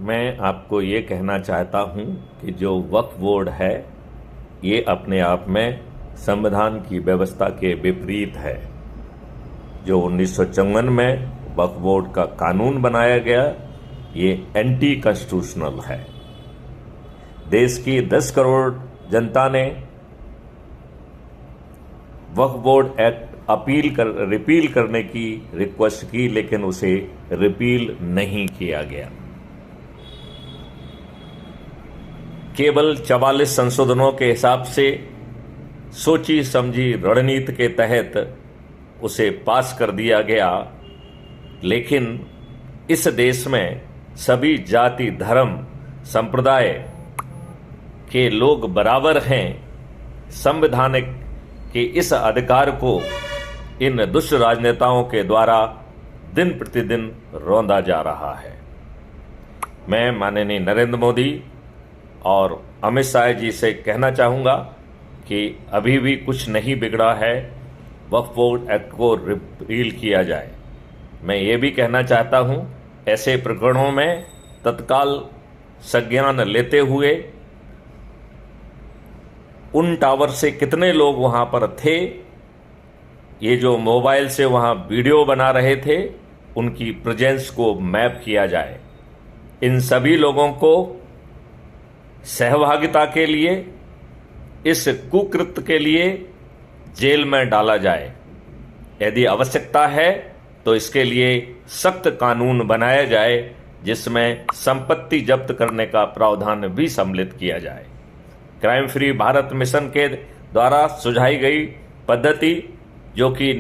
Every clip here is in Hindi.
मैं आपको ये कहना चाहता हूँ कि जो वक्फ बोर्ड है ये अपने आप में संविधान की व्यवस्था के विपरीत है। जो 1954 में वक्फ बोर्ड का कानून बनाया गया ये एंटी कॉन्स्टिट्यूशनल है। देश की 10 करोड़ जनता ने वक्फ बोर्ड एक्ट रिपील करने की रिक्वेस्ट की, लेकिन उसे रिपील नहीं किया गया। केवल 44 संशोधनों के हिसाब से सोची समझी रणनीति के तहत उसे पास कर दिया गया, लेकिन इस देश में सभी जाति धर्म संप्रदाय के लोग बराबर हैं। संवैधानिक के इस अधिकार को इन दुष्ट राजनेताओं के द्वारा दिन प्रतिदिन रौंदा जा रहा है। मैं माननीय नरेंद्र मोदी और अमित शाह जी से कहना चाहूँगा कि अभी भी कुछ नहीं बिगड़ा है, वक्फ बोर्ड एक्ट को रिपील किया जाए। मैं ये भी कहना चाहता हूँ ऐसे प्रकरणों में तत्काल संज्ञान लेते हुए उन टावर से कितने लोग वहाँ पर थे, ये जो मोबाइल से वहाँ वीडियो बना रहे थे, उनकी प्रेजेंस को मैप किया जाए। इन सभी लोगों को सहभागिता के लिए, इस कुकृत्य के लिए जेल में डाला जाए। यदि आवश्यकता है तो इसके लिए सख्त कानून बनाया जाए जिसमें संपत्ति जब्त करने का प्रावधान भी सम्मिलित किया जाए। क्राइम फ्री भारत मिशन के द्वारा सुझाई गई पद्धति, जो कि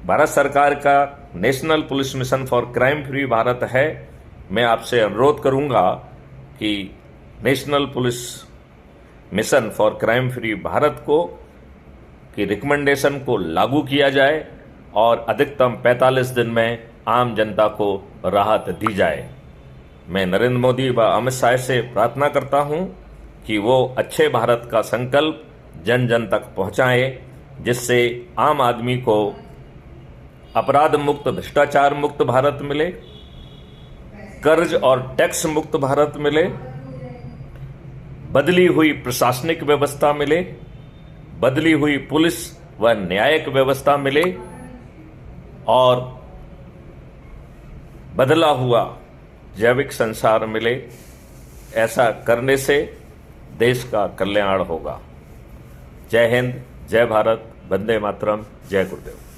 भारत सरकार का national police mission for crime free Bharat है, मैं आपसे अनुरोध करूंगा कि national police mission for crime free Bharat को की रिकमेंडेशन को लागू किया जाए और अधिकतम 45 दिन में आम जनता को राहत दी जाए। मैं नरेंद्र मोदी व अमित शाह से प्रार्थना करता हूं कि वो अच्छे भारत का संकल्प जन जन तक पहुंचाएं, जिससे आम आदमी को अपराध मुक्त, भ्रष्टाचार मुक्त भारत मिले, कर्ज और टैक्स मुक्त भारत मिले, बदली हुई प्रशासनिक व्यवस्था मिले, बदली हुई पुलिस व न्यायिक व्यवस्था मिले और बदला हुआ जैविक संसार मिले। ऐसा करने से देश का कल्याण होगा। जय हिंद, जय भारत, वंदे मातरम, जय गुरुदेव।